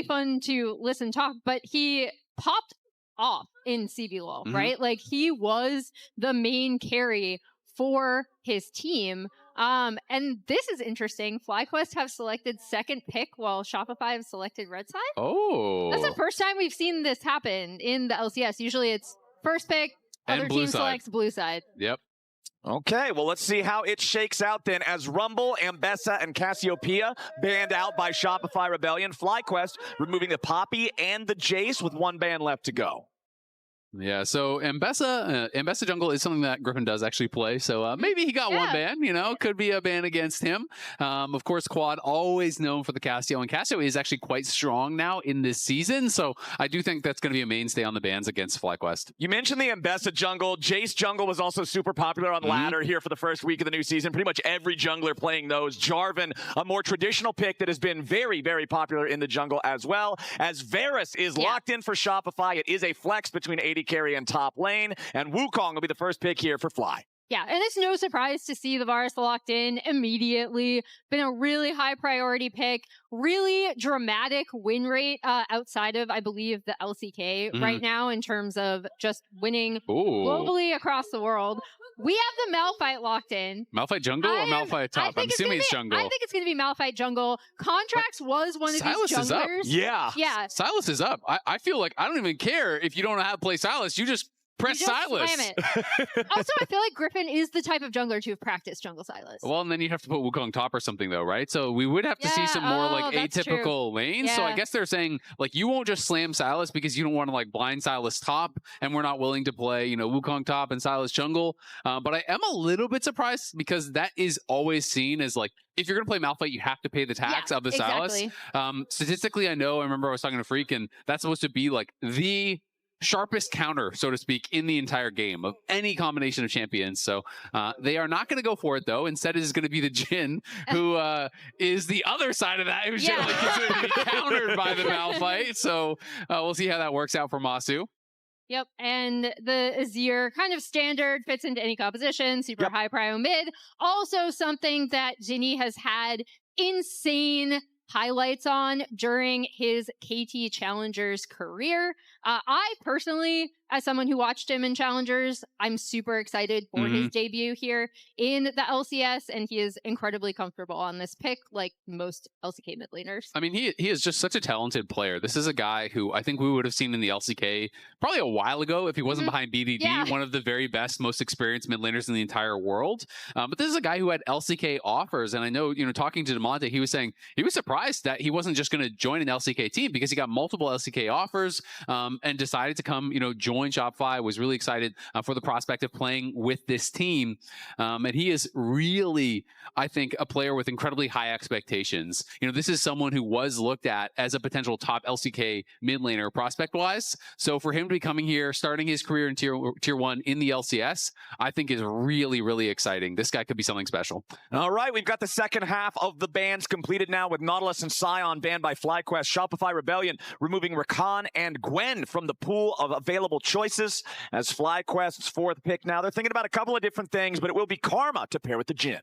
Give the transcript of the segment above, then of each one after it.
fun to listen talk, but he popped off in CBLOL, right? Like, he was the main carry for his team. And this is interesting. FlyQuest have selected second pick while Shopify have selected red side. Oh. That's the first time we've seen this happen in the LCS. Usually it's first pick, other team selects blue side. Yep. Okay, well, let's see how it shakes out then. As Rumble, Ambessa, and Cassiopeia banned out by Shopify Rebellion, FlyQuest removing the Poppy and the Jace with one ban left to go. Yeah, so Ambessa jungle is something that Griffin does actually play, so maybe he got one ban, you know, could be a ban against him. Of course, Quad, always known for the Cassio, and Cassio is actually quite strong now in this season, so I do think that's going to be a mainstay on the bans against FlyQuest. You mentioned the Ambessa jungle. Jace jungle was also super popular on ladder here for the first week of the new season. Pretty much every jungler playing those. Jarvan, a more traditional pick that has been very, very popular in the jungle as well. As Varus is locked in for Shopify, it is a flex between AD carry and top lane, and Wukong will be the first pick here for Fly. Yeah, and it's no surprise to see the Varus locked in immediately. Been a really high priority pick, really dramatic win rate outside of, I believe, the LCK right now in terms of just winning globally across the world. We have the Malphite locked in. Malphite jungle or Malphite top? I'm assuming it's jungle. I think it's going to be Malphite jungle. Contracts was one of these junglers. Is up. Yeah. Sylas is up. I feel like I don't even care if you don't know how to play Sylas. You just press Sylas. Slam it. Also, I feel like Griffin is the type of jungler to have practiced jungle Sylas. Well, and then you have to put Wukong top or something, though, right? So we would have to see some more like atypical lanes. So I guess they're saying like you won't just slam Sylas because you don't want to like blind Sylas top, and we're not willing to play, you know, Wukong top and Sylas jungle. But I am a little bit surprised because that is always seen as like, if you're going to play Malphite, you have to pay the tax of the Sylas. Statistically, I remember I was talking to Freak, and that's supposed to be like the sharpest counter, so to speak, in the entire game of any combination of champions. So they are not going to go for it, though. Instead, it is going to be the Jhin, who is the other side of that, who's generally considered to be countered by the Malphite. So we'll see how that works out for Masu. Yep, and the Azir, kind of standard, fits into any composition, super high prio mid. Also something that Ginny has had insane highlights on during his KT Challengers career. I personally, as someone who watched him in Challengers, I'm super excited for his debut here in the LCS, and he is incredibly comfortable on this pick, like most LCK mid laners. I mean, he is just such a talented player. This is a guy who I think we would have seen in the LCK probably a while ago if he wasn't behind BDD, one of the very best, most experienced mid laners in the entire world. But this is a guy who had LCK offers, and I know, you know, talking to Demonte, he was saying he was surprised that he wasn't just going to join an LCK team because he got multiple LCK offers and decided to come, you know, join Shopify, was really excited for the prospect of playing with this team. And he is really, I think, a player with incredibly high expectations. You know, this is someone who was looked at as a potential top LCK mid laner prospect-wise. So for him to be coming here, starting his career in tier 1 in the LCS, I think is really, really exciting. This guy could be something special. All right, we've got the second half of the bans completed now with Nautilus and Sion banned by FlyQuest. Shopify Rebellion removing Rakan and Gwen from the pool of available choices as FlyQuest's fourth pick now. They're thinking about a couple of different things, but it will be Karma to pair with the Jhin.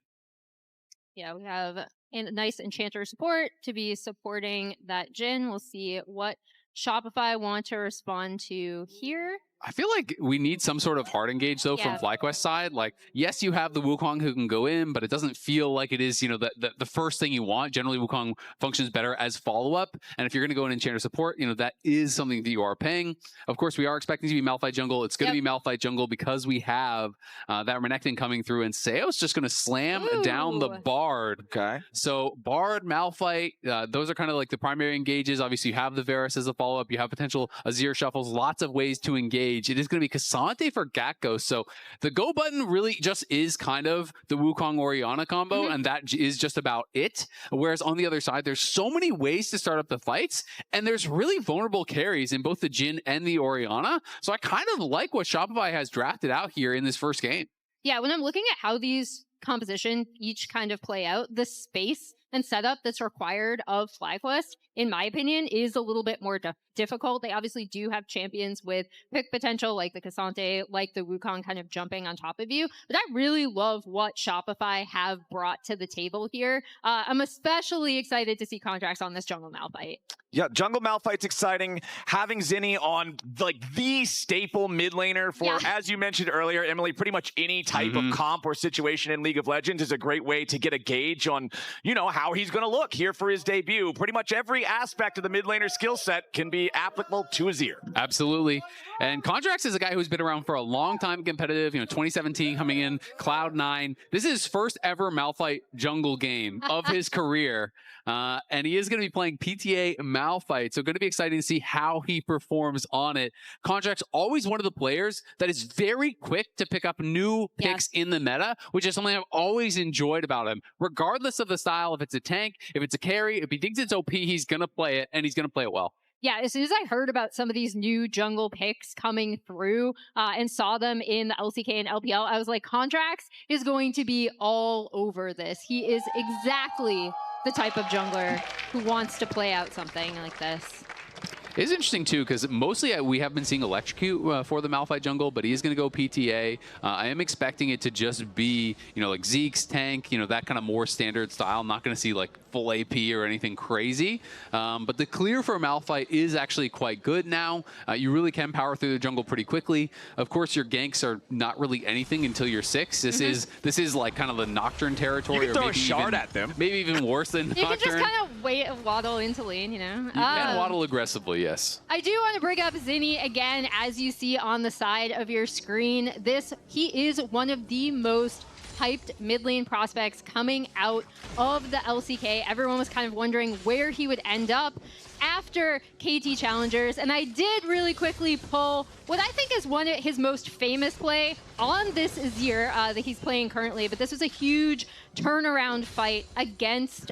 Yeah, we have a nice Enchanter support to be supporting that Jhin. We'll see what Shopify want to respond to here. I feel like we need some sort of hard engage, though, from FlyQuest side. Like, yes, you have the Wukong who can go in, but it doesn't feel like it is, you know, the first thing you want. Generally, Wukong functions better as follow-up. And if you're going to go in Enchanter support, you know, that is something that you are paying. Of course, we are expecting to be Malphite jungle. It's going to be Malphite jungle because we have that Renekton coming through, and Seo's just going to slam down the Bard. Okay. So Bard, Malphite, those are kind of like the primary engages. Obviously, you have the Varus as a follow-up. You have potential Azir shuffles, lots of ways to engage. It is going to be Cassante for Gakko. So the go button really just is kind of the Wukong Orianna combo, and that is just about it. Whereas on the other side, there's so many ways to start up the fights, and there's really vulnerable carries in both the Jhin and the Orianna. So I kind of like what Shopify has drafted out here in this first game. Yeah, when I'm looking at how these composition each kind of play out, the space and setup that's required of FlyQuest, in my opinion, is a little bit more difficult. They obviously do have champions with pick potential, like the Cassante, like the Wukong kind of jumping on top of you. But I really love what Shopify have brought to the table here. I'm especially excited to see contracts on this jungle Malphite. Yeah, jungle Malphite's exciting. Having Zinni on like the staple mid laner for, as you mentioned earlier, Emily, pretty much any type of comp or situation in League of Legends is a great way to get a gauge on, you know, how he's going to look here for his debut. Pretty much every aspect of the mid laner skill set can be applicable to Azir. Absolutely. And Contrax is a guy who's been around for a long time competitive, 2017 coming in, Cloud9. This is his first ever Malphite jungle game of his career. And he is going to be playing PTA Malphite. So going to be exciting to see how he performs on it. Contrax, always one of the players that is very quick to pick up new picks in the meta, which is something I've always enjoyed about him. Regardless of the style, if it's a tank, if it's a carry, if he thinks it's OP, he's going to play it, and he's going to play it well. Yeah, as soon as I heard about some of these new jungle picks coming through and saw them in the LCK and LPL, I was like, Contrax is going to be all over this. He is exactly the type of jungler who wants to play out something like this. It's interesting, too, because mostly we have been seeing Electrocute for the Malphite jungle, but he is going to go PTA. I am expecting it to just be, like Zeke's tank, that kind of more standard style. I'm not going to see, like, full AP or anything crazy. But the clear for Malphite is actually quite good now. You really can power through the jungle pretty quickly. Of course, your ganks are not really anything until you're 6. This is like kind of the Nocturne territory. You can throw maybe a shard at them. Maybe even worse than Nocturne. You can just kind of waddle into lane, You can waddle aggressively. Yes. I do want to bring up Zinni again, as you see on the side of your screen. He is one of the most hyped mid lane prospects coming out of the LCK. Everyone was kind of wondering where he would end up after KT Challengers, and I did really quickly pull what I think is one of his most famous play on this Azir that he's playing currently, but this was a huge turnaround fight against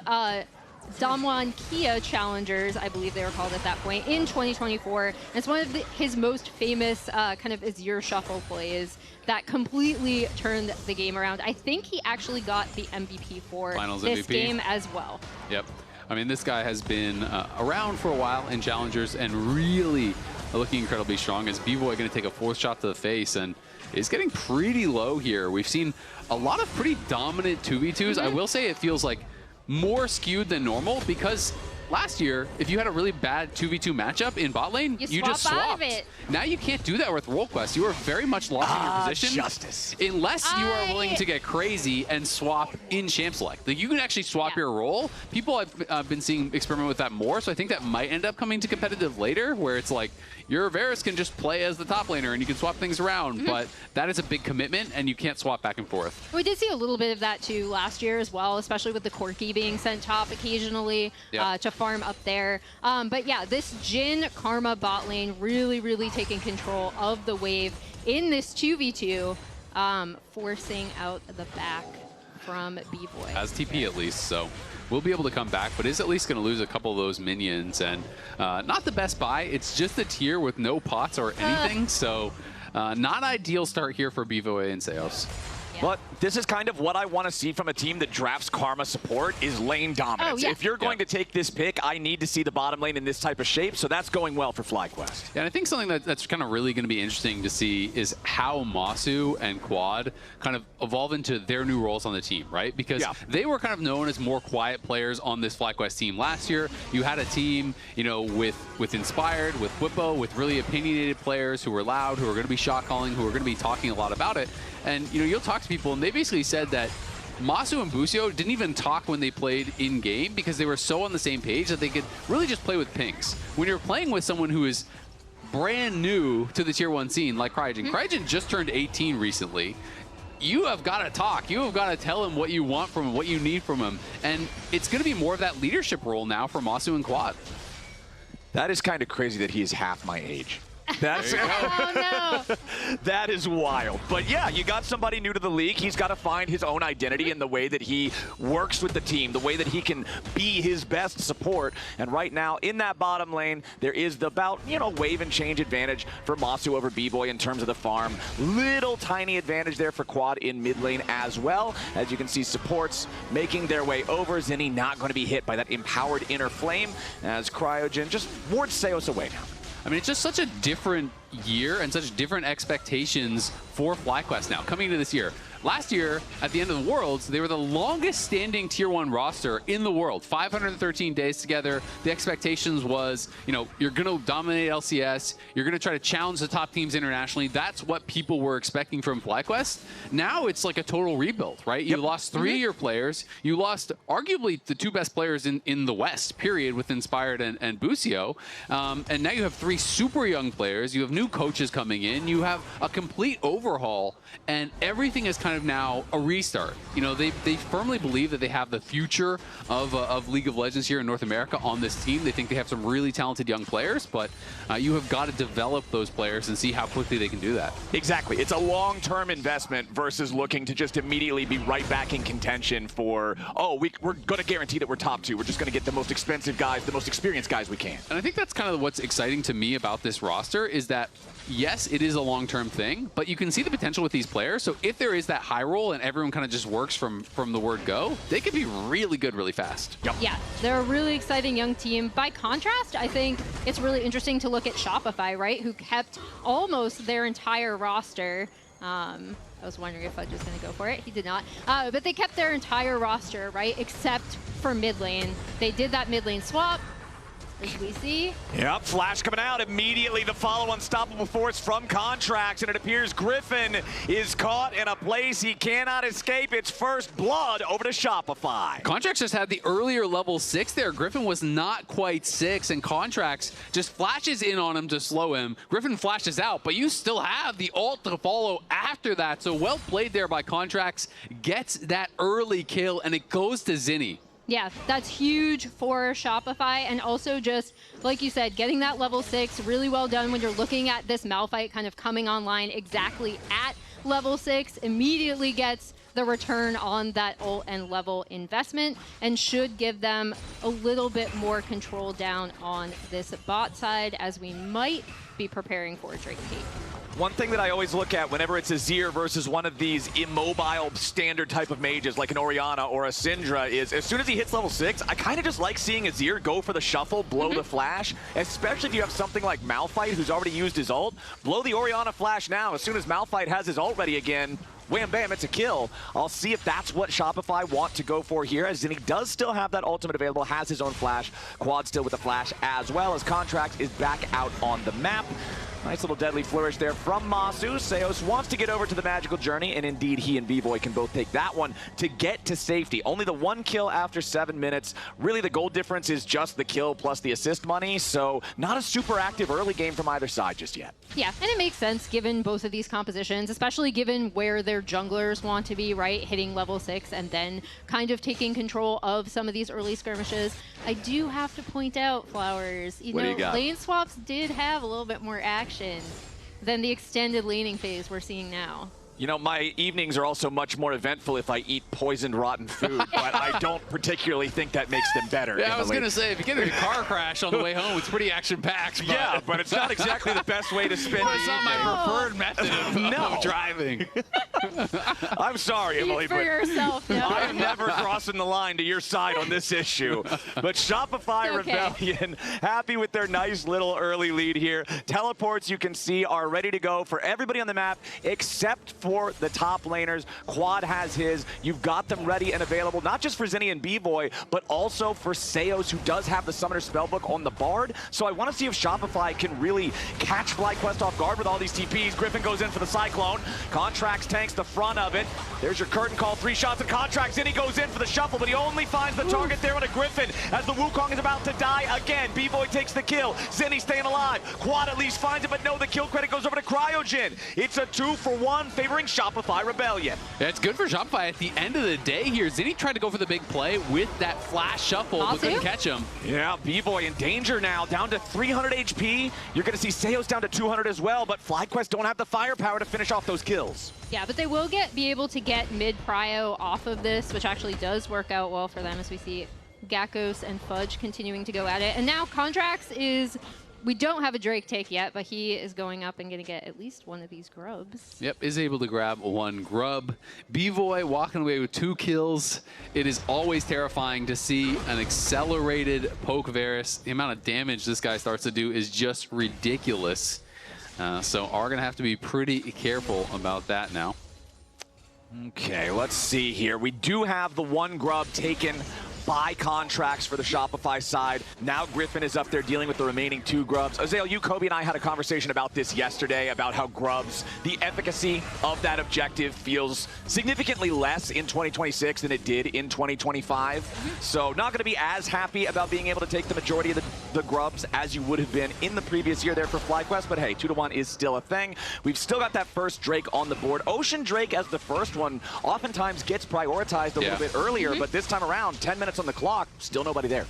Damwon Kia Challengers, I believe they were called at that point, in 2024. And it's one of his most famous kind of Azir shuffle plays that completely turned the game around. I think he actually got the MVP for Finals this MVP. game as well. Yep. I mean, this guy has been around for a while in Challengers and really looking incredibly strong. As B-Boy going to take a 4th shot to the face and is getting pretty low here. We've seen a lot of pretty dominant 2v2s. I will say it feels like more skewed than normal because last year, if you had a really bad 2v2 matchup in bot lane, you just swapped. Out of it. Now you can't do that with RollQuest. You are very much locked in your position. Justice. Unless you are willing to get crazy and swap in champ select. Like, you can actually swap your role. People have been seeing experiment with that more, so I think that might end up coming to competitive later, where it's like, your Varus can just play as the top laner and you can swap things around, but that is a big commitment and you can't swap back and forth. We did see a little bit of that too last year as well, especially with the Corki being sent top occasionally to farm up there. But yeah, this Jhin Karma bot lane really taking control of the wave in this 2v2, forcing out the back from B-Boy. As TP at least, so we'll be able to come back, but is at least going to lose a couple of those minions. And not the best buy. It's just a tier with no pots or anything, so not ideal start here for B-Boy and Seos. But this is kind of what I want to see from a team that drafts Karma support is lane dominance. If you're going to take this pick, I need to see the bottom lane in this type of shape, so that's going well for FlyQuest. Yeah, and I think something that's kind of really going to be interesting to see is how Masu and Quad kind of evolve into their new roles on the team, right? Because they were kind of known as more quiet players on this FlyQuest team last year. You had a team, with Inspired, with Whippo, with really opinionated players who were loud, who were going to be shot calling, who were going to be talking a lot about it. And, you'll talk to people, and they basically said that Masu and Busio didn't even talk when they played in-game because they were so on the same page that they could really just play with pings. When you're playing with someone who is brand new to the Tier 1 scene, like Cryogen. Cryogen just turned 18 recently. You have got to talk. You have got to tell him what you want from him, what you need from him. And it's going to be more of that leadership role now for Masu and Quad. That is kind of crazy that he is half my age. That's Oh, no. That is wild. But yeah, you got somebody new to the league. He's got to find his own identity in the way that he works with the team, the way that he can be his best support. And right now, in that bottom lane, there is the wave and change advantage for Masu over B-Boy in terms of the farm. Little tiny advantage there for Quad in mid lane as well. As you can see, supports making their way over. Zinni not going to be hit by that empowered inner flame as Cryogen just wards Seos away now. I mean, it's just such a different year and such different expectations for FlyQuest now coming into this year. Last year, at the end of the Worlds, they were the longest standing Tier 1 roster in the world. 513 days together. The expectations was, you're going to dominate LCS. You're going to try to challenge the top teams internationally. That's what people were expecting from FlyQuest. Now it's like a total rebuild, right? You lost 3 of your players. You lost arguably the 2 best players in the West, period, with Inspired and Busio. And now you have 3 super young players. You have new coaches coming in. You have a complete overhaul, and everything is kind of now a restart. They firmly believe that they have the future of League of Legends here in North America on this team. They think they have some really talented young players, but you have got to develop those players and see how quickly they can do that. Exactly. It's a long-term investment versus looking to just immediately be right back in contention for, we're going to guarantee that we're top 2. We're just going to get the most expensive guys, the most experienced guys we can. And I think that's kind of what's exciting to me about this roster is that, yes, it is a long-term thing, but you can see the potential with these players. So if there is that high roll and everyone kind of just works from the word go, they could be really good really fast. Yep. Yeah, they're a really exciting young team. By contrast, I think it's really interesting to look at Shopify, right, who kept almost their entire roster. I was wondering if Fudge was going to go for it. He did not. But they kept their entire roster, right, except for mid lane. They did that mid lane swap. As we see. Yep, flash coming out immediately. The follow unstoppable force from Contracts, and it appears Griffin is caught in a place he cannot escape. It's first blood over to Shopify. Contracts just had the earlier level 6 there. Griffin was not quite 6, and Contracts just flashes in on him to slow him. Griffin flashes out, but you still have the ult to follow after that. So well played there by Contracts. Gets that early kill, and it goes to Zinni. Yeah, that's huge for Shopify, and also just, like you said, getting that level 6, really well done when you're looking at this Malphite kind of coming online exactly at level 6, immediately gets the return on that ult and level investment, and should give them a little bit more control down on this bot side as we might be preparing for Drake Peak. One thing that I always look at whenever it's Azir versus one of these immobile standard type of mages like an Orianna or a Syndra is as soon as he hits level 6, I kind of just like seeing Azir go for the shuffle, blow the flash, especially if you have something like Malphite who's already used his ult. Blow the Orianna flash now. As soon as Malphite has his ult ready again, wham, bam, it's a kill. I'll see if that's what Shopify want to go for here, as Zinni does still have that ultimate available, has his own flash. Quad still with the flash as well, as Contracts is back out on the map. Nice little deadly flourish there from Masu. Seos wants to get over to the magical journey, and indeed he and B-Boy can both take that one to get to safety. Only the 1 kill after 7 minutes. Really the goal difference is just the kill plus the assist money, so not a super active early game from either side just yet. Yeah, and it makes sense given both of these compositions, especially given where their junglers want to be, right? Hitting level 6 and then kind of taking control of some of these early skirmishes. I do have to point out, Flowers, you know, lane swaps did have a little bit more action than the extended laning phase we're seeing now. You know, my evenings are also much more eventful if I eat poisoned, rotten food, but I don't particularly think that makes them better. Yeah, I was going to say, if you get in a car crash on the way home, it's pretty action-packed. Yeah, but it's not exactly the best way to spend It's not my preferred method of driving. I'm sorry, Emily, for yourself, no. I'm never crossing the line to your side on this issue. But Shopify Rebellion, happy with their nice little early lead here. Teleports, you can see, are ready to go for everybody on the map except for the top laners. Quad has his. You've got them ready and available, not just for Zinni and B-Boy, but also for Seos, who does have the Summoner Spellbook on the Bard. So I want to see if Shopify can really catch FlyQuest off guard with all these TPs. Griffin goes in for the Cyclone. Contracts tanks the front of it. There's your curtain call. 3 shots and Contracts. Zinni goes in for the shuffle, but he only finds the target there on a Griffin as the Wukong is about to die again. B-Boy takes the kill. Zinni staying alive. Quad at least finds it, but no, the kill credit goes over to Cryogen. It's a 2-for-1 favoring during Shopify Rebellion. Yeah, it's good for Shopify. At the end of the day here, Zinni tried to go for the big play with that flash shuffle, but couldn't catch him. Yeah, B-Boy in danger now, down to 300 HP. You're going to see Seos down to 200 as well, but FlyQuest don't have the firepower to finish off those kills. Yeah, but they will be able to get mid-prio off of this, which actually does work out well for them as we see Gakkos and Fudge continuing to go at it. And now Contracts is... We don't have a Drake take yet, but he is going up and going to get at least one of these grubs. Yep, is able to grab one grub. B-Boy walking away with 2 kills. It is always terrifying to see an accelerated poke Varus. The amount of damage this guy starts to do is just ridiculous. So are going to have to be pretty careful about that now. Okay, let's see here. We do have the 1 grub taken by Contracts for the Shopify side. Now Griffin is up there dealing with the remaining 2 grubs. Azael, you, Kobe, and I had a conversation about this yesterday, about how grubs, the efficacy of that objective feels significantly less in 2026 than it did in 2025. So not going to be as happy about being able to take the majority of the grubs as you would have been in the previous year there for FlyQuest, but hey, 2-1 is still a thing. We've still got that first Drake on the board. Ocean Drake as the first one oftentimes gets prioritized a little bit earlier, but this time around, 10 minutes on the clock, still nobody there.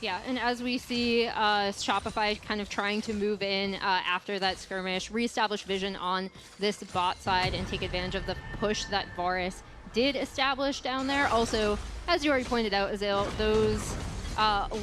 Yeah, and as we see Shopify kind of trying to move in after that skirmish, reestablish vision on this bot side and take advantage of the push that Varus did establish down there. Also, as you already pointed out, Azael, those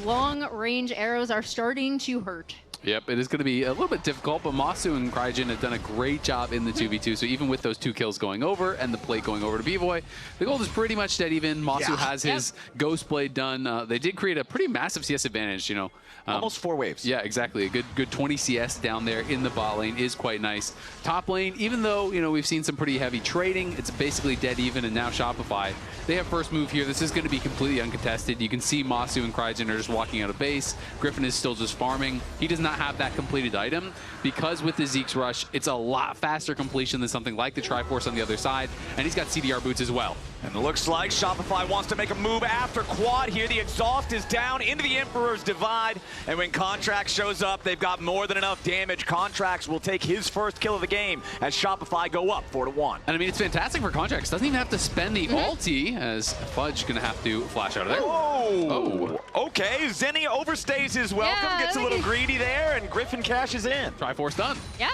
long-range arrows are starting to hurt. Yep, it is going to be a little bit difficult, but Masu and Cryogen have done a great job in the 2v2. So even with those 2 kills going over and the plate going over to B-Boy, the gold is pretty much dead even. Masu has his Ghost Blade done. They did create a pretty massive CS advantage, you know. Almost 4 waves. Yeah, exactly. A good 20 CS down there in the bot lane is quite nice. Top lane, even though, you know, we've seen some pretty heavy trading, it's basically dead even, and now Shopify, they have first move here. This is going to be completely uncontested. You can see Masu and Cryogen are just walking out of base. Griffin is still just farming. He does not have that completed item because with the Zeke's Rush, it's a lot faster completion than something like the Triforce on the other side, and he's got CDR boots as well. And it looks like Shopify wants to make a move after quad here. The exhaust is down into the Emperor's Divide, and when Contracts shows up, they've got more than enough damage. Contracts will take his first kill of the game as Shopify go up 4-1. And I mean, it's fantastic for Contracts. Doesn't even have to spend the ulti, as Fudge gonna have to flash out of there. Oh, okay. Zinni overstays his welcome, gets a little greedy there, and Griffin cashes in. Triforce done. Yeah.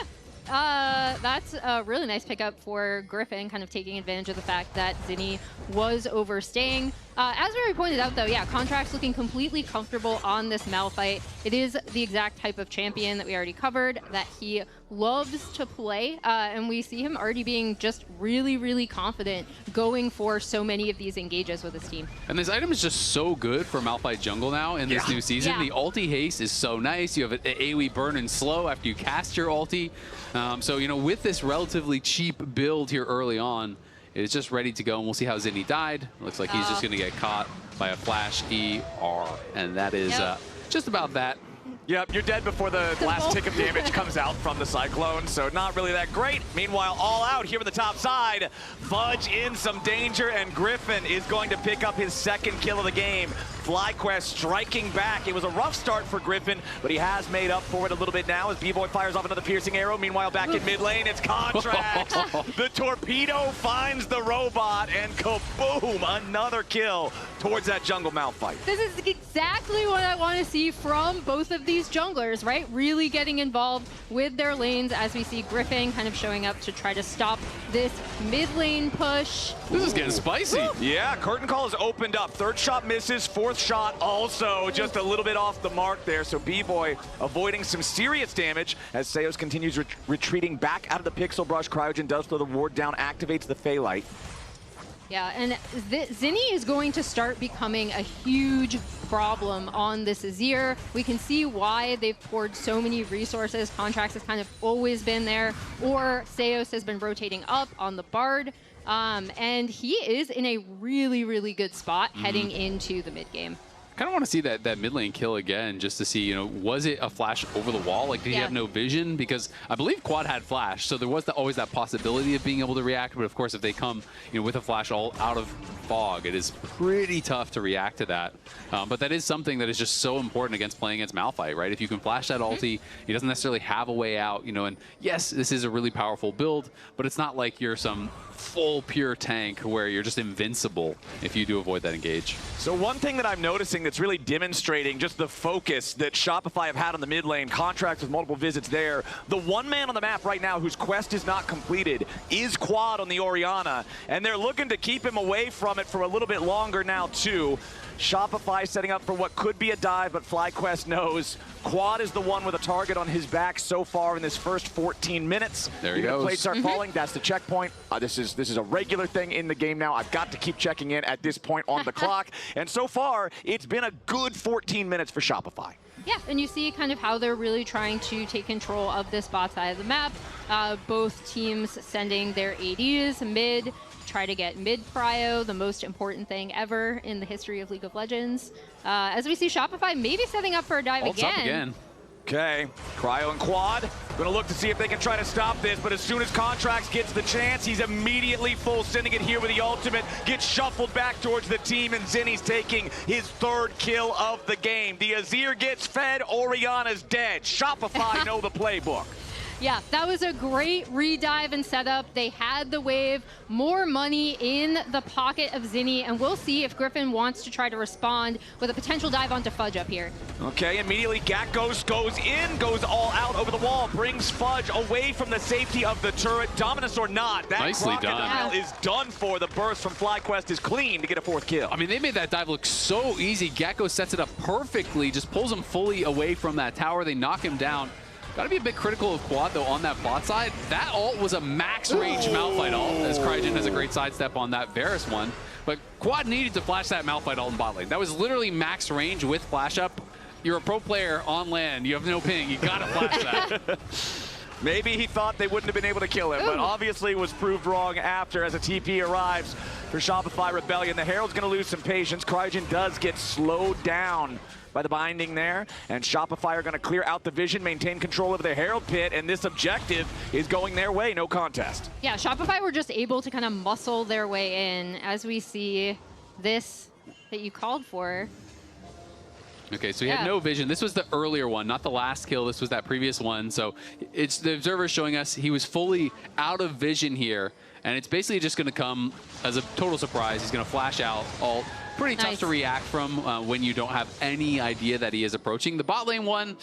That's a really nice pickup for Griffin, kind of taking advantage of the fact that Zinni was overstaying. As we already pointed out, though, yeah, Contracts looking completely comfortable on this Malphite. It is the exact type of champion that we already covered, that he loves to play, and we see him already being just really, really confident going for so many of these engages with his team. And this item is just so good for Malphite jungle now in this new season. The ulti haste is so nice. You have an AoE burn and slow after you cast your ulti. So, you know, with this relatively cheap build here early on, it's just ready to go, and we'll see how Zinni died. Looks like he's just going to get caught by a flash ER, and that is just about that. Yep, you're dead before the last tick of damage comes out from the Cyclone, so not really that great. Meanwhile, all out here on the top side, Fudge in some danger, and Griffin is going to pick up his second kill of the game. FlyQuest striking back. It was a rough start for Griffin, but he has made up for it a little bit now as B-Boy fires off another piercing arrow. Meanwhile, back in mid lane, it's Contracts. The torpedo finds the robot, and kaboom, another kill towards that jungle Malphite. This is exactly what I want to see from both of these junglers, right? Really getting involved with their lanes as we see Griffin kind of showing up to try to stop this mid lane push. This is getting spicy. Yeah, curtain call is opened up. Third shot misses, fourth shot also just a little bit off the mark there. So B-Boy zinni some serious damage as Seos continues retreating back out of the Pixel Brush. Cryogen does throw the ward down, activates the Phaelite. Yeah, and Zinni is going to start becoming a huge problem on this Azir. We can see why they've poured so many resources. Contracts has kind of always been there, or Seos has been rotating up on the Bard. And he is in a really, really good spot heading into the mid game. kind of want to see that mid lane kill again, just to see, was it a flash over the wall? Like, did he have no vision? Because I believe Quad had flash, so there was always that possibility of being able to react. But of course, if they come, with a flash all out of fog, it is pretty tough to react to that. But that is something that is just so important against playing against Malphite, right? If you can flash that ulti, he doesn't necessarily have a way out, and yes, this is a really powerful build, but it's not like you're some full pure tank where you're just invincible if you do avoid that engage. So one thing that I'm noticing that's really demonstrating just the focus that Shopify have had on the mid lane, contracts with multiple visits there. The one man on the map right now whose quest is not completed is Quad on the Orianna, and they're looking to keep him away from it for a little bit longer now too. Shopify setting up for what could be a dive, but FlyQuest knows Quad is the one with a target on his back so far in this first 14 minutes. There he goes. Plates start falling. That's the checkpoint. This is a regular thing in the game now. I've got to keep checking in at this point on the clock. And so far, it's been a good 14 minutes for Shopify. Yeah, and you see kind of how they're really trying to take control of this bot side of the map. Both teams sending their ADs mid, try to get mid prio, the most important thing ever in the history of League of Legends. As we see Shopify maybe setting up for a dive Ult's up again. Okay, Cryo and Quad gonna look to see if they can try to stop this, but as soon as Contracts gets the chance, he's immediately full sending it here with the ultimate, gets shuffled back towards the team, and Zinni's taking his third kill of the game. The Azir gets fed, Orianna's dead. Shopify know the playbook. Yeah, that was a great re-dive and setup. They had the wave, more money in the pocket of Zinni, and we'll see if Griffin wants to try to respond with a potential dive onto Fudge up here. Okay, immediately Gatghost goes in, goes all out over the wall, brings Fudge away from the safety of the turret. Dominus or not, that nicely crocodile is done for. The burst from FlyQuest is clean to get a fourth kill. I mean, they made that dive look so easy. Gatghost sets it up perfectly, just pulls him fully away from that tower. They knock him down. Got to be a bit critical of Quad, though, on that bot side. That ult was a max-range Malphite ult, as Cryogen has a great sidestep on that Varus one. But Quad needed to flash that Malphite ult in bot lane. That was literally max range with flash up. You're a pro player on land. You have no ping. You got to flash that. Maybe he thought they wouldn't have been able to kill him, but obviously was proved wrong after as a TP arrives for Shopify Rebellion. The Herald's going to lose some patience. Cryogen does get slowed down by the binding there, and Shopify are going to clear out the vision, maintain control over the Herald pit, and this objective is going their way, no contest. Yeah, Shopify were just able to kind of muscle their way in as we see this that you called for. Okay, so he had no vision. This was the earlier one, not the last kill. This was that previous one. So it's the observer showing us he was fully out of vision here, and it's basically just going to come as a total surprise. He's going to flash out ult. Pretty tough to react from when you don't have any idea that he is approaching. The bot lane one,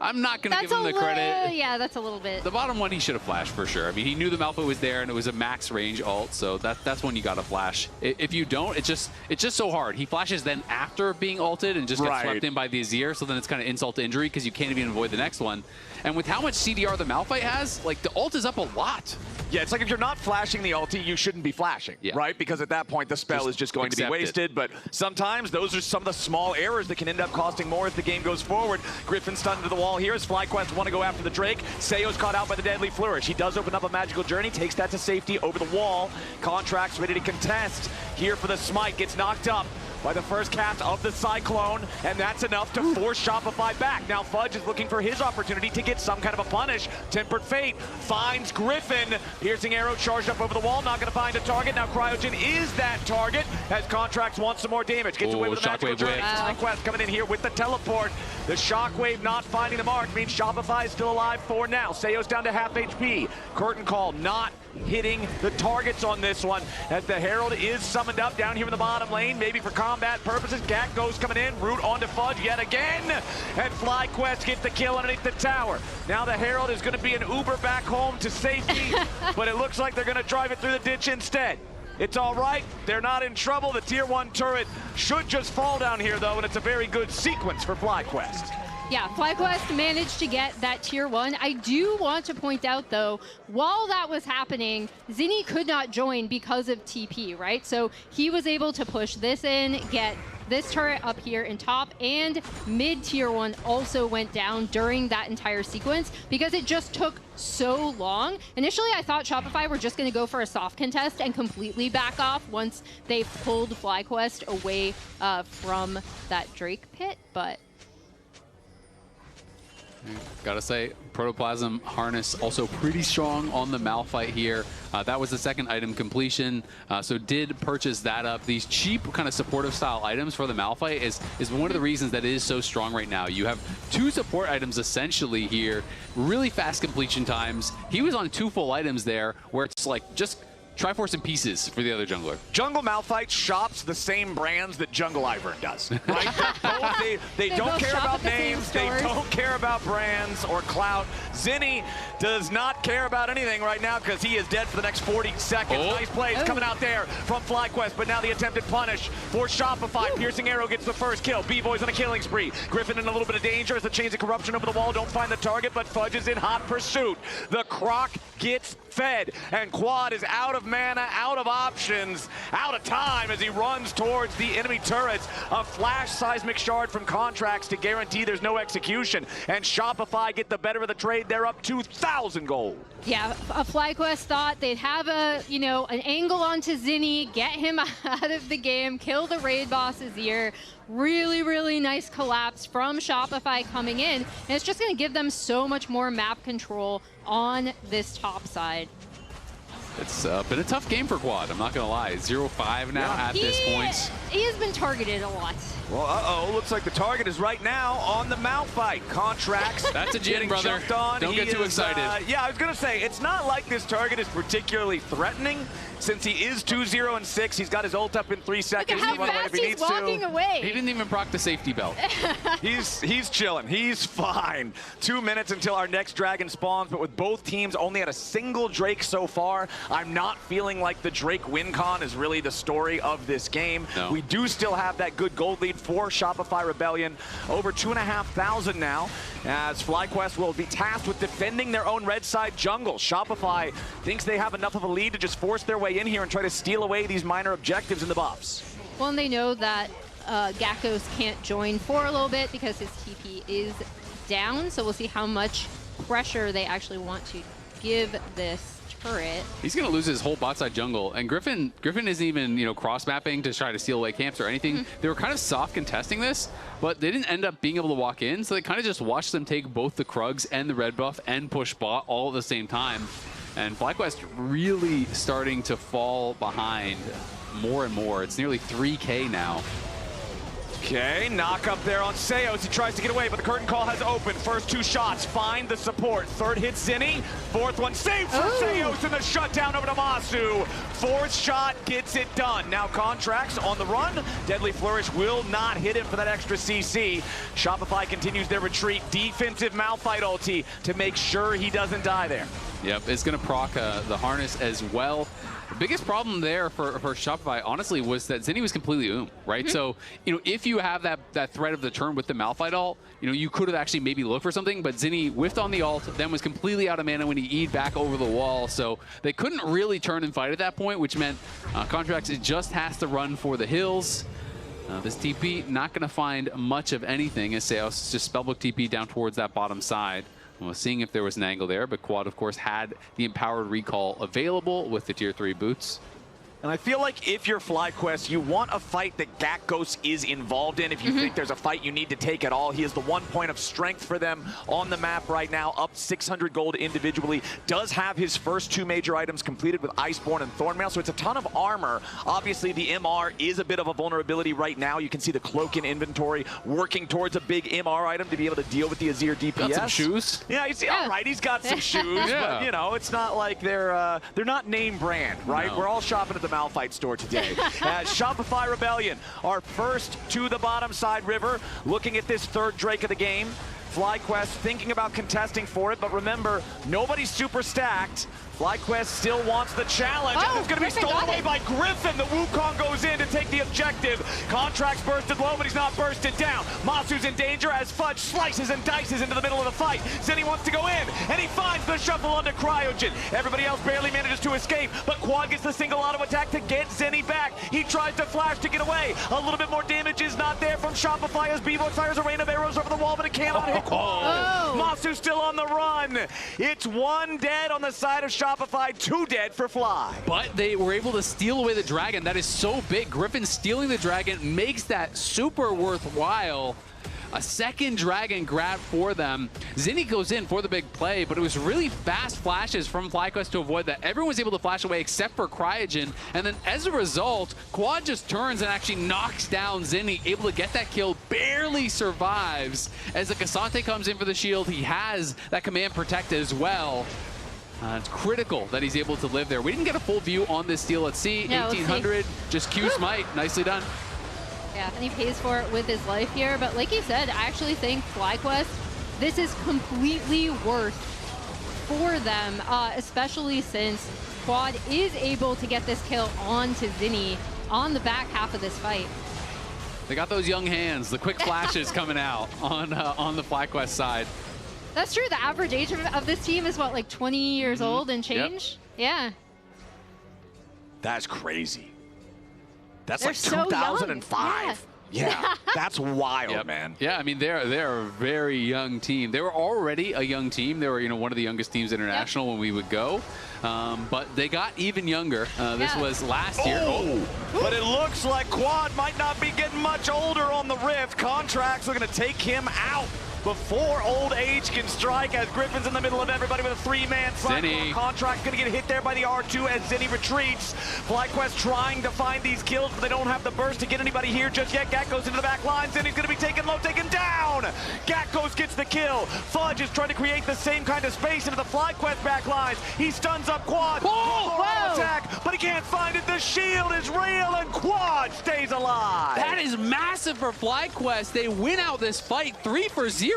I'm not going to give him the credit. Yeah, that's a little bit. The bottom one, he should have flashed for sure. I mean, he knew the Malphite was there, and it was a max range ult, so that's when you got to flash. If you don't, it's just so hard. He flashes then after being ulted and just gets swept in by the Azir, so then it's kind of insult to injury because you can't even avoid the next one. And with how much CDR the Malphite has, like, the ult is up a lot. Yeah, it's like if you're not flashing the ulti, you shouldn't be flashing, right? Because at that point, the spell is just going to be wasted. But sometimes those are some of the small errors that can end up costing more as the game goes forward. Griffin stunned to the wall here as FlyQuest want to go after the Drake. Seo's caught out by the Deadly Flourish. He does open up a magical journey, takes that to safety over the wall. Contracts ready to contest. Here for the smite, gets knocked up by the first cast of the Cyclone, and that's enough to force Shopify back. Now Fudge is looking for his opportunity to get some kind of a punish. Tempered Fate finds Griffin. Piercing arrow charged up over the wall, not going to find a target. Now Cryogen is that target as Contracts wants some more damage. Gets away with the magical journey. FlyQuest coming in here with the teleport. The Shockwave not finding the mark means Shopify is still alive for now. Seo's down to half HP. Curtain Call not hitting the targets on this one as the Herald is summoned up down here in the bottom lane, maybe for combat purposes. Gatghost coming in, root onto Fudge yet again, and FlyQuest gets the kill underneath the tower. Now the Herald is going to be an Uber back home to safety, but it looks like they're going to drive it through the ditch instead. It's all right. They're not in trouble. The tier 1 turret should just fall down here, though, and it's a very good sequence for FlyQuest. Yeah, FlyQuest managed to get that tier 1. I do want to point out, though, while that was happening, Zinni could not join because of TP, right? So he was able to push this in, get this turret up here in top and mid tier 1 also went down during that entire sequence because it just took so long. Initially, I thought Shopify were just going to go for a soft contest and completely back off once they pulled FlyQuest away from that Drake pit, but gotta say, Protoplasm Harness also pretty strong on the Malphite here. That was the second item completion, so did purchase that up. These cheap kind of supportive style items for the Malphite is one of the reasons that it is so strong right now. You have 2 support items essentially here, really fast completion times. He was on 2 full items there where it's like just Triforce in pieces for the other jungler. Jungle Malphite shops the same brands that Jungle Ivern does. Right? they don't care about names. They don't care about brands or clout. Zinni does not care about anything right now because he is dead for the next 40 seconds. Nice plays coming out there from FlyQuest, but now the attempted punish for Shopify. Piercing Arrow gets the first kill. B-Boy's on a killing spree. Griffin in a little bit of danger as the Chains of Corruption over the wall don't find the target, but Fudge is in hot pursuit. The Croc gets fed, and Quad is out of mana, out of options, out of time as he runs towards the enemy turrets. A flash seismic shard from Contracts to guarantee there's no execution, and Shopify get the better of the trade. They're up 2,000 gold. Yeah, a FlyQuest thought they'd have an angle onto Zinni, get him out of the game, kill the raid boss Azir. Really, really nice collapse from Shopify coming in, and it's just going to give them so much more map control on this top side. It's been a tough game for Quad, I'm not going to lie. 0-5 now at this point. He has been targeted a lot. Well, looks like the target is right now on the Malphite. Contracts. That's a Jin, brother. Don't get too excited. Yeah, I was going to say, it's not like this target is particularly threatening. Since he is 2-0-6, he's got his ult up in 3 seconds. Look at how fast he's walking away. He didn't even proc the safety belt. He's chilling. He's fine. 2 minutes until our next dragon spawns, but with both teams only at a single Drake so far, I'm not feeling like the Drake win con is really the story of this game. No. We do still have that good gold lead for Shopify Rebellion. Over 2,500 now, as FlyQuest will be tasked with defending their own red side jungle. Shopify thinks they have enough of a lead to just force their way in here and try to steal away these minor objectives in the buffs. Well, and they know that Gakkos can't join for a little bit because his TP is down, so we'll see how much pressure they actually want to give this turret. He's going to lose his whole bot side jungle, and Griffin isn't even cross-mapping to try to steal away camps or anything. They were kind of soft contesting this, but they didn't end up being able to walk in, so they kind of just watched them take both the Krugs and the red buff and push bot all at the same time. And FlyQuest really starting to fall behind more and more. It's nearly 3K now. Okay, knock up there on Seos. He tries to get away, but the curtain call has opened. First 2 shots, find the support. Third hit Zinni. Fourth one saved for Seos, and the shutdown over to Masu. 4th shot gets it done. Now Contracts on the run. Deadly Flourish will not hit him for that extra CC. Shopify continues their retreat. Defensive Malphite ulti to make sure he doesn't die there. Yep, it's going to proc the harness as well. The biggest problem there for Shopify, honestly, was that Zinni was completely right? So, if you have that threat of the turn with the Malphite ult, you could have actually maybe looked for something, but Zinni whiffed on the ult, then was completely out of mana when he E'd back over the wall. So they couldn't really turn and fight at that point, which meant Contracts just has to run for the hills. This TP not going to find much of anything as Seos just spellbook TP down towards that bottom side. Well, seeing if there was an angle there, but Quad, of course, had the empowered recall available with the tier 3 boots. And I feel like if you're FlyQuest, you want a fight that Gakkos is involved in. If you think there's a fight you need to take at all, he is the one point of strength for them on the map right now, up 600 gold individually. Does have his first 2 major items completed with Iceborne and Thornmail, so it's a ton of armor. Obviously, the MR is a bit of a vulnerability right now. You can see the cloak in inventory working towards a big MR item to be able to deal with the Azir DPS. Got some shoes? Yeah, you see, all right, he's got some shoes, but it's not like they're not name brand, right? No. We're all shopping at the Malphite store today. Shopify Rebellion, our first to the bottom side river, looking at this 3rd Drake of the game. FlyQuest thinking about contesting for it, but remember, nobody's super stacked. FlyQuest still wants the challenge, and it's going to be stolen away by Griffin. The Wukong goes in to take the objective. Contract's bursted low, but he's not bursted down. Masu's in danger as Fudge slices and dices into the middle of the fight. Zenny wants to go in, and he finds the shuffle onto Cryogen. Everybody else barely manages to escape, but Quad gets the single auto attack to get Zenny back. He tries to flash to get away. A little bit more damage is not there from Shopify as b-boy fires a rain of arrows over the wall, but it cannot hit Quad. Masu's still on the run. It's 1 dead on the side of Shopify, 2 dead for Fly. But they were able to steal away the dragon. That is so big. Griffin stealing the dragon makes that super worthwhile. A second dragon grab for them. Zinni goes in for the big play, but it was really fast flashes from FlyQuest to avoid that. Everyone was able to flash away except for Cryogen, and then as a result, Quad just turns and actually knocks down Zinni, able to get that kill, barely survives. As the Cassante comes in for the shield, he has that command protected as well. It's critical that he's able to live there. We didn't get a full view on this steal. Let's see, yeah, 1800, just Q smite, nicely done. Yeah, and he pays for it with his life here. But like you said, I actually think FlyQuest, this is completely worth for them, especially since Quad is able to get this kill onto Zinni on the back half of this fight. They got those young hands, the quick flashes coming out on the FlyQuest side. That's true. The average age of this team is what, like 20 years old and change? Yep. Yeah. That's crazy. That's They're like so 2005. Yeah, that's wild, man. Yeah, I mean, they're a very young team. They were already a young team. They were, one of the youngest teams international when we would go. But they got even younger. This was last year. But it looks like Quad might not be getting much older on the Rift. Contracts are going to take him out before old age can strike, as Griffin's in the middle of everybody with a 3-man fight. Contract's going to get hit there by the R2 as Zinni retreats. FlyQuest trying to find these kills, but they don't have the burst to get anybody here just yet. Gat goes into the back line. Zinni's going to be taken low, taken down. Gat gets the kill. Fudge is trying to create the same kind of space into the FlyQuest back lines. He stuns up Quad. Attack, but he can't find it. The shield is real, and Quad stays alive. That is massive for FlyQuest. They win out this fight 3-0.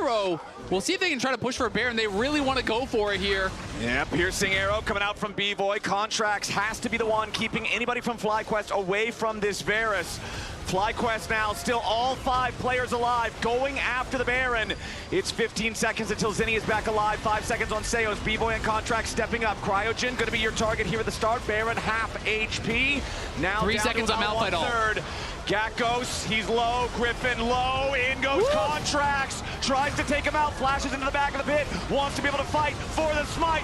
We'll see if they can try to push for a Baron. They really want to go for it here. Yeah, piercing arrow coming out from B-Boy. Contracts has to be the one keeping anybody from FlyQuest away from this Varus. FlyQuest now still all 5 players alive, going after the Baron. It's 15 seconds until Zinni is back alive. 5 seconds on Seos. B-Boy and Contract stepping up. Cryogen going to be your target here at the start. Baron half HP. Now 3 seconds on Malphite. Gat goes, he's low, Griffin low, in goes Contracts, tries to take him out, flashes into the back of the pit, wants to be able to fight for the smite.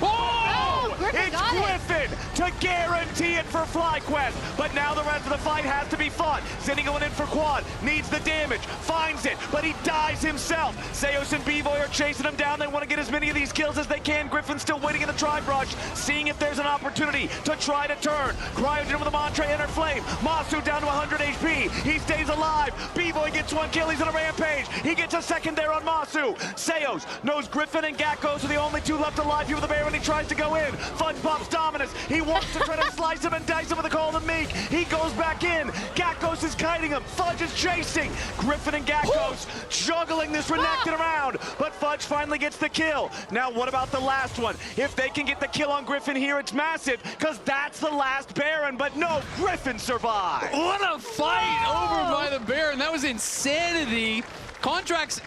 It's Griffin to guarantee it for FlyQuest, but now the rest of the fight has to be fought. Zinni going in for Quad, needs the damage, finds it, but he dies himself. Seos and B-Boy are chasing him down. They want to get as many of these kills as they can. Griffin's still waiting in the tri-brush, seeing if there's an opportunity to try to turn. Cryogen with a Montre Inner Flame. Masu down to 100 HP. He stays alive. B-Boy gets 1 kill. He's on a rampage. He gets a second there on Masu. Seos knows Griffin and Gatgos are the only 2 left alive here with the Baron. He tries to go in. Fudge pops Dominus. He wants to try to slice him and dice him with a Golden Meek. He goes back in. Gatgos is kiting him. Fudge is chasing. Griffin and Gatgos juggling this Renekton around. But Fudge finally gets the kill. Now what about the last one? If they can get the kill on Griffin here, it's massive, because that's the last Baron. But no, Griffin survived. What a fight over by the Baron. That was insanity. Contracts,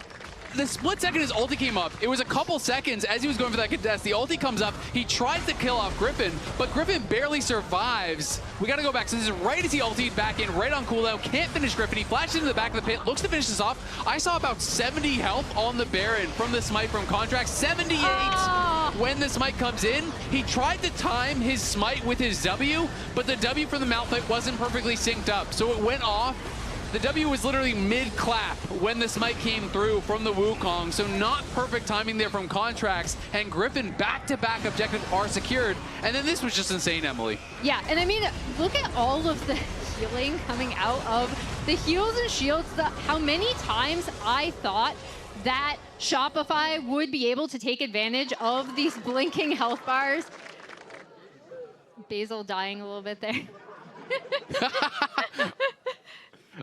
the split second his ulti came up, it was a couple seconds as he was going for that contest. The ulti comes up, he tries to kill off Griffin, but Griffin barely survives. We gotta go back. So this is right as he ultied back in, right on cooldown. Can't finish Griffin. He flashes into the back of the pit, looks to finish this off. I saw about 70 health on the Baron from the smite from Contract. 78 when the smite comes in. He tried to time his smite with his W, but the W from the Malphite wasn't perfectly synced up, so it went off. The W was literally mid-clap when the smite came through from the Wukong, so not perfect timing there from Contracts, and Griffin back-to-back objectives are secured, and then this was just insane, Emily. Yeah, and I mean, look at all of the healing coming out of the heals and shields. How many times I thought that Shopify would be able to take advantage of these blinking health bars. Basil dying a little bit there.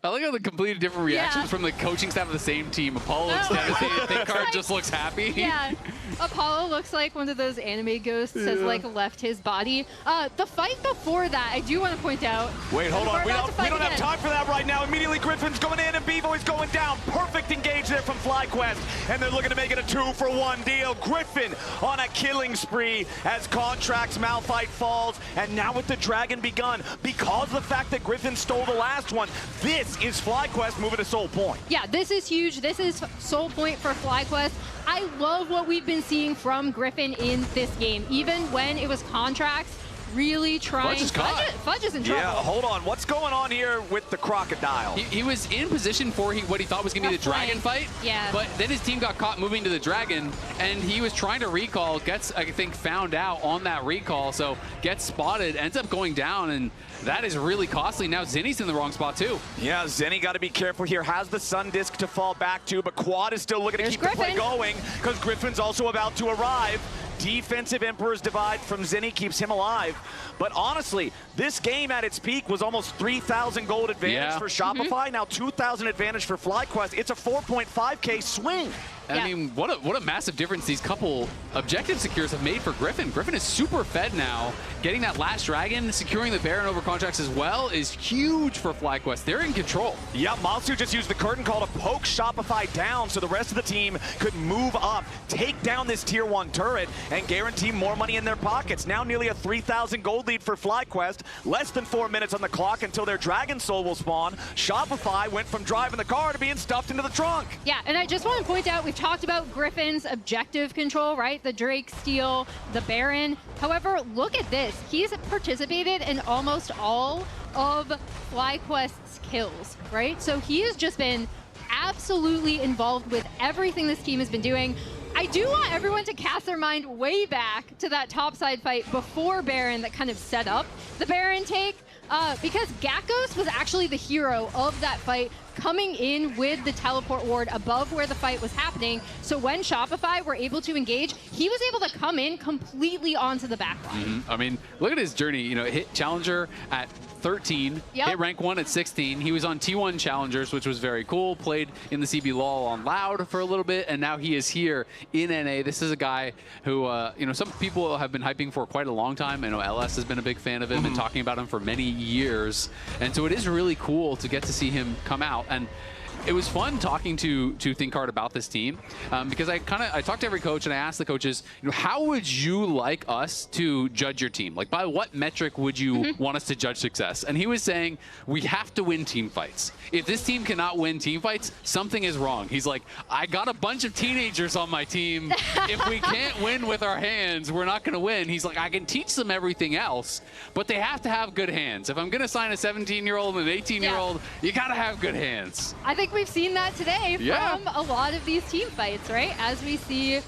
I like how the completely different reactions from the coaching staff of the same team. Apollo looks devastated. ThinkCard just looks happy. Yeah. Apollo looks like one of those anime ghosts has like left his body. The fight before that, I do want to point out. Wait, hold on. We don't have time for that right now. Immediately Griffin's going in and Bevoy's going down. Perfect engage there from FlyQuest. And they're looking to make it a 2-for-1 deal. Griffin on a killing spree as Contract's Malphite falls. And now with the Dragon begun, because of the fact that Griffin stole the last one, this is FlyQuest moving to Soul Point. Yeah, this is huge. This is Soul Point for FlyQuest. I love what we've been seeing from Griffin in this game, even when it was Contracts really trying. Fudge is in trouble. Yeah, hold on. What's going on here with the Crocodile? He was in position for what he thought was going to be the Dragon fight. Yeah. But then his team got caught moving to the Dragon, and he was trying to recall, gets, I think, found out on that recall, so gets spotted, ends up going down, and that is really costly. Now Zinni's in the wrong spot, too. Yeah, Zinni got to be careful here. Has the Sun Disc to fall back to, but Quad is still looking to keep the play going because Griffin's also about to arrive. Defensive Emperor's Divide from Zinni keeps him alive. But honestly, this game at its peak was almost 3,000 gold advantage for Shopify. Now 2,000 advantage for FlyQuest. It's a 4.5K swing. I mean, what a massive difference these couple objective secures have made for Griffin. Griffin is super fed now. Getting that last Dragon, securing the Baron over Contracts as well is huge for FlyQuest. They're in control. Yeah, Masu just used the curtain call to poke Shopify down so the rest of the team could move up, take down this tier 1 turret, and guarantee more money in their pockets. Now nearly a 3,000 gold lead for FlyQuest. Less than 4 minutes on the clock until their Dragon Soul will spawn. Shopify went from driving the car to being stuffed into the trunk. Yeah, and I just want to point out, we've talked about Griffin's objective control, right? The Drake steal, the Baron. However, look at this. He's participated in almost all of FlyQuest's kills, right? So he has just been absolutely involved with everything this team has been doing. I do want everyone to cast their mind way back to that topside fight before Baron that kind of set up the Baron take, because Gakos was actually the hero of that fight, coming in with the teleport ward above where the fight was happening. So when Shopify were able to engage, he was able to come in completely onto the backline. I mean, look at his journey. You know, hit Challenger at 13, hit rank 1 at 16. He was on T1 Challengers, which was very cool. Played in the CB LOL on Loud for a little bit, and now he is here in NA. This is a guy who, you know, some people have been hyping for quite a long time. I know LS has been a big fan of him and talking about him for many years. And so it is really cool to get to see him come out. And it was fun talking to ThinkCard about this team because I talked to every coach and I asked the coaches, you know, how would you like us to judge your team? Like, by what metric would you want us to judge success? And he was saying, we have to win team fights. If this team cannot win team fights, something is wrong. He's like, I got a bunch of teenagers on my team. If we can't win with our hands, we're not going to win. He's like, I can teach them everything else, but they have to have good hands. If I'm going to sign a 17-year-old and an 18-year-old, you got to have good hands. I think we've seen that today from a lot of these team fights, right? As we see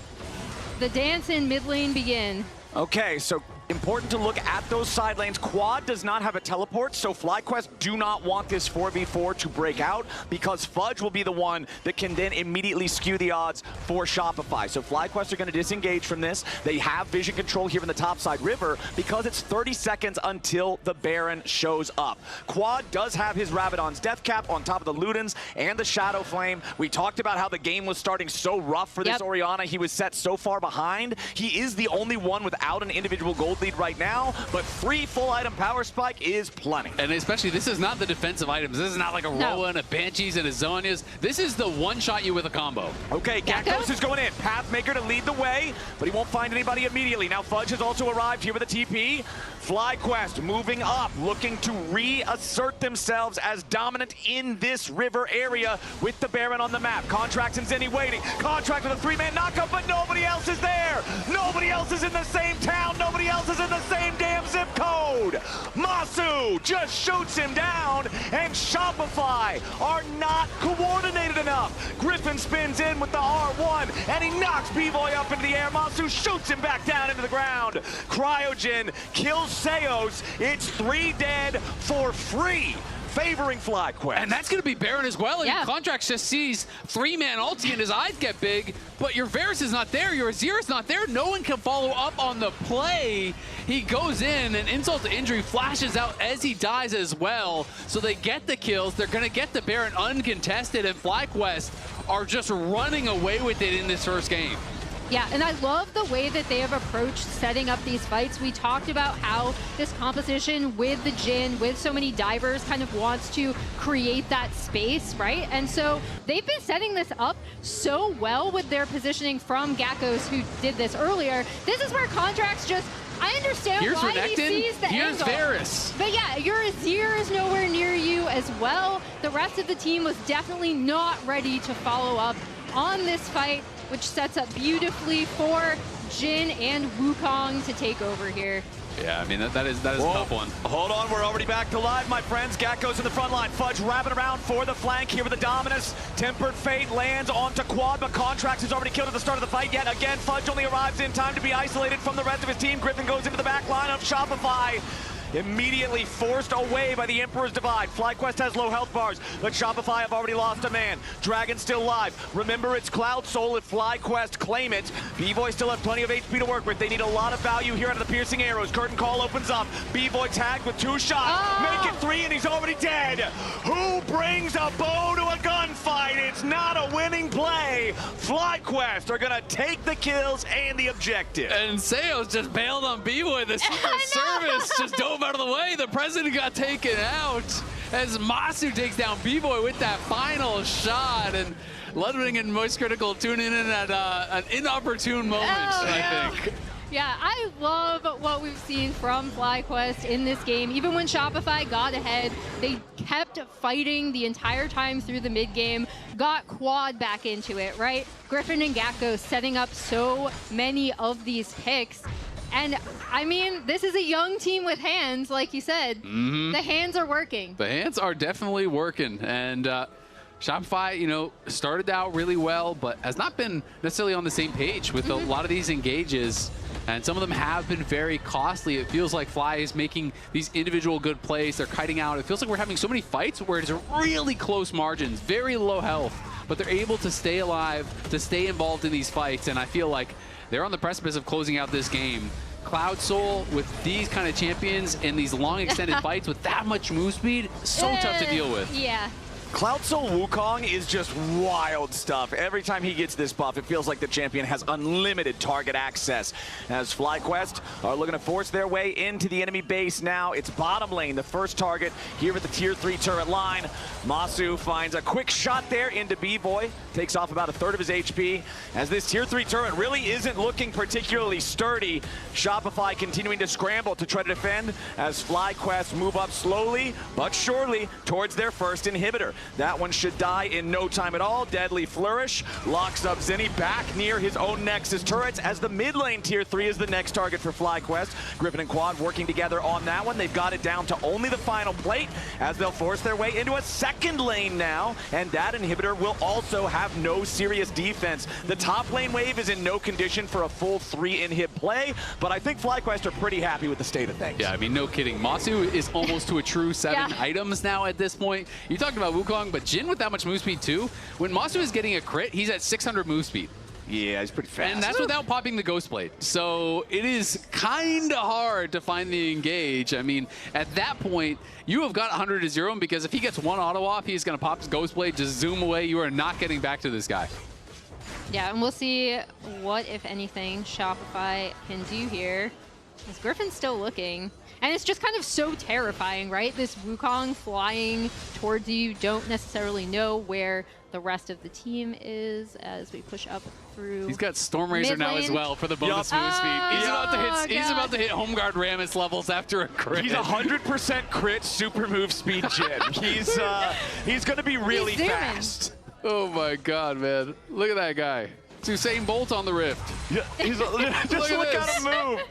the dance in mid lane begin. Okay, so important to look at those side lanes. Quad does not have a teleport, so FlyQuest do not want this 4v4 to break out because Fudge will be the one that can then immediately skew the odds for Shopify. So FlyQuest are going to disengage from this. They have vision control here in the topside river because it's 30 seconds until the Baron shows up. Quad does have his Rabadon's Death Cap on top of the Ludens and the Shadow Flame. We talked about how the game was starting so rough for this Orianna. He was set so far behind. He is the only one without an individual gold lead right now, but free full item power spike is plenty. And especially, this is not the defensive items. This is not like a Roa and a Banshees and a Zonias. This is the one-shot you with a combo. Okay, Gakos is going in. Pathmaker to lead the way, but he won't find anybody immediately. Now Fudge has also arrived here with a TP. FlyQuest moving up, looking to reassert themselves as dominant in this river area with the Baron on the map. Contracts and Zinni waiting. Contract with a 3-man knockup, but nobody else is there. Nobody else is in the same town. Nobody else is in the same damn zip code. Masu just shoots him down, and Shopify are not coordinated enough. Griffin spins in with the R1, and he knocks B-Boy up into the air. Masu shoots him back down into the ground. Cryogen kills Seos. It's 3 dead for free favoring FlyQuest. And that's going to be Baron as well. Yeah. Contracts just sees 3-man ulti and his eyes get big, but your Varus is not there, your Azir is not there. No one can follow up on the play. He goes in, and insult to injury flashes out as he dies as well. So they get the kills. They're going to get the Baron uncontested, and FlyQuest are just running away with it in this first game. Yeah, and I love the way that they have approached setting up these fights. We talked about how this composition with the Jhin, with so many divers, kind of wants to create that space, right? And so they've been setting this up so well with their positioning from Gakkos, who did this earlier. This is where Contracts just, I understand Here's why Renekton, he sees the here's angle. Varus. But yeah, your Azir is nowhere near you as well. The rest of the team was definitely not ready to follow up on this fight, which sets up beautifully for Jhin and Wukong to take over here. Yeah, I mean, that is a tough one. Hold on, we're already back to live, my friends. Gakkos in the front line. Fudge wrapping around for the flank here with the Dominus. Tempered Fate lands onto Quad, but Contracts is already killed at the start of the fight. Yet again, Fudge only arrives in time to be isolated from the rest of his team. Griffin goes into the back line of Shopify. Immediately forced away by the Emperor's Divide. FlyQuest has low health bars, but Shopify have already lost a man. Dragon still live. Remember, it's Cloud Soul if FlyQuest claim it. B-Boy still have plenty of HP to work with. They need a lot of value here out of the piercing arrows. Curtain Call opens up. B-Boy tagged with 2 shots. Make it 3 and he's already dead. Who brings a bow to a gunfight? It's not a winning play. FlyQuest are gonna take the kills and the objective. And Seos just bailed on B-Boy. The Secret Service just dove out of the way. The president got taken out as Masu takes down B-Boy with that final shot. And Ludwig and Moist Critical tune in at an inopportune moment, I think. Yeah, I love what we've seen from FlyQuest in this game. Even when Shopify got ahead, they kept fighting the entire time through the mid game, got Quad back into it, right? Griffin and Gakkos setting up so many of these picks. And I mean, this is a young team with hands, like you said. The hands are working. The hands are definitely working. And Shopify, you know, started out really well, but has not been necessarily on the same page with a lot of these engages. And some of them have been very costly. It feels like Fly is making these individual good plays. They're kiting out. It feels like we're having so many fights where it's really close margins, very low health, but they're able to stay alive, to stay involved in these fights. And I feel like they're on the precipice of closing out this game. Cloud Soul with these kind of champions in these long extended fights with that much move speed, so tough to deal with. Yeah. Cloud Soul Wukong is just wild stuff. Every time he gets this buff, it feels like the champion has unlimited target access. As FlyQuest are looking to force their way into the enemy base now. It's bottom lane, the first target here at the tier 3 turret line. Masu finds a quick shot there into B-Boy. Takes off about 1/3 of his HP. As this tier 3 turret really isn't looking particularly sturdy. Shopify continuing to scramble to try to defend as FlyQuest move up slowly but surely towards their first inhibitor. That one should die in no time at all. Deadly Flourish locks up Zenny back near his own Nexus turrets as the mid lane tier 3 is the next target for FlyQuest. Griffin and Quad working together on that one. They've got it down to only the final plate as they'll force their way into a second lane now, and that inhibitor will also have no serious defense. The top lane wave is in no condition for a full 3 inhib play, but I think FlyQuest are pretty happy with the state of things. Yeah, I mean, no kidding. Masu is almost to a true 7 items now at this point. You talked about Wukong, but Jhin with that much move speed too. When Masu is getting a crit, he's at 600 move speed. Yeah, he's pretty fast. And that's without popping the Ghost Blade. So it is kind of hard to find the engage. I mean, at that point, you have got 100 to 0, because if he gets one auto off, he's going to pop his Ghost Blade, just zoom away. You are not getting back to this guy. Yeah, and we'll see what, if anything, Shopify can do here. As Griffin's still looking. And it's just kind of so terrifying, right? This Wukong flying towards you. Don't necessarily know where the rest of the team is as we push up through. He's got Storm Razor now as well for the bonus move speed. He's about to hit Home Guard Rammus levels after a crit. He's 100% crit super move speed Jhin. He's going to be really fast. Oh my God, man. Look at that guy. It's Usain Bolt on the Rift. Yeah, just look at him move.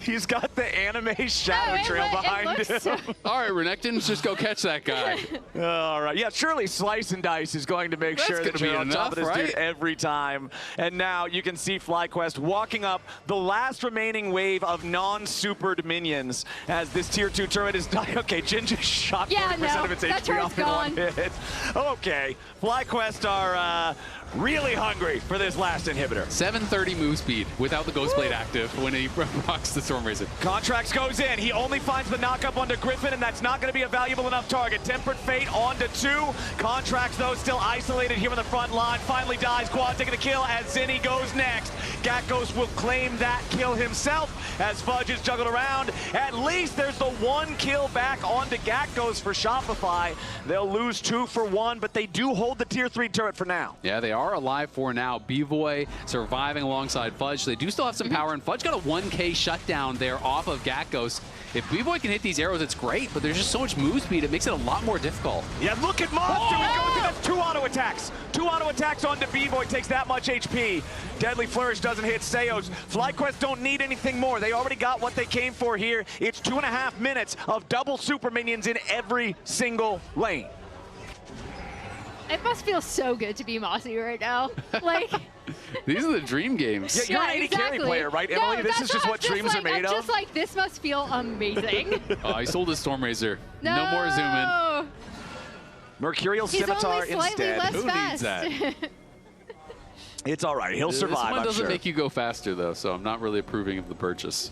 He's got the anime shadow trail behind him. So... All right, Renekton, just go catch that guy. All right. Yeah, surely Slice and Dice is going to make sure that you're on top of this dude every time. And now you can see FlyQuest walking up the last remaining wave of non-supered minions as this tier 2 turret is dying. Okay, Jin just shot 40% of its HP off in one hit. Okay, FlyQuest are really hungry for this last inhibitor. 730 move speed without the Ghost Blade active when he rocks the Stormrazor. Contracts goes in. He only finds the knockup onto Griffin, and that's not going to be a valuable enough target. Tempered Fate onto 2. Contracts, though, still isolated here on the front line. Finally dies. Quad taking the kill as Zinni goes next. Gakos will claim that kill himself as Fudge is juggled around. At least there's the 1 kill back onto Gakos for Shopify. They'll lose 2 for 1, but they do hold the tier 3 turret for now. Yeah, they are alive for now. B-Boy surviving alongside Fudge. They do still have some power, and Fudge got a 1K shutdown there off of Gakos. If B-Boy can hit these arrows, it's great, but there's just so much move speed, it makes it a lot more difficult. Yeah, look at Monster. He goes in. That's 2 auto attacks. 2 auto attacks onto B-Boy, takes that much HP. Deadly Flourish doesn't hit Seos. FlyQuest don't need anything more. They already got what they came for here. It's 2.5 minutes of double super minions in every single lane. It must feel so good to be Mossy right now. Like, these are the dream games. Yeah, you're an AD carry player, right, Emily? No, this is just what dreams are made of. Just like, this must feel amazing. Oh, he sold his Stormrazor. No more zoom in. Mercurial Scimitar instead. Who needs that? It's all right. He'll survive, This one doesn't sure. make you go faster, though, so I'm not really approving of the purchase.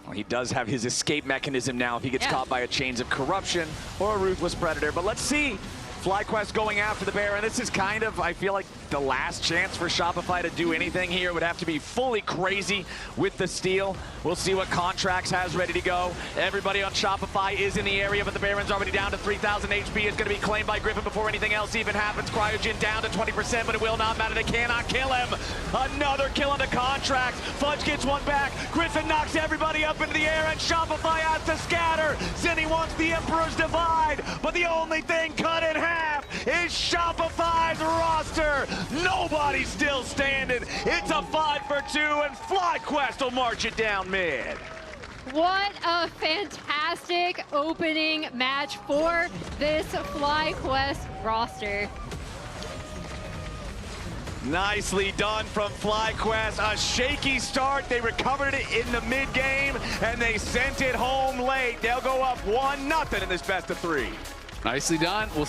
Well, he does have his escape mechanism now if he gets caught by a Chains of Corruption or a Ruthless Predator. But let's see. FlyQuest going after the Baron. This is kind of, I feel like, the last chance for Shopify to do anything here. It would have to be fully crazy with the steal. We'll see what Contracts has ready to go. Everybody on Shopify is in the area, but the Baron's already down to 3,000 HP. It's going to be claimed by Griffin before anything else even happens. Cryogen down to 20%, but it will not matter. They cannot kill him. Another kill on the Contracts. Fudge gets one back. Griffin knocks everybody up into the air, and Shopify has to scatter. Zinni wants the Emperor's Divide, but the only thing cut in half is Shopify's roster. Nobody's still standing. It's a 5 for 2, and FlyQuest will march it down mid. What a fantastic opening match for this FlyQuest roster. Nicely done from FlyQuest. A shaky start. They recovered it in the mid-game, and they sent it home late. They'll go up 1-0 in this best of 3. Nicely done. We'll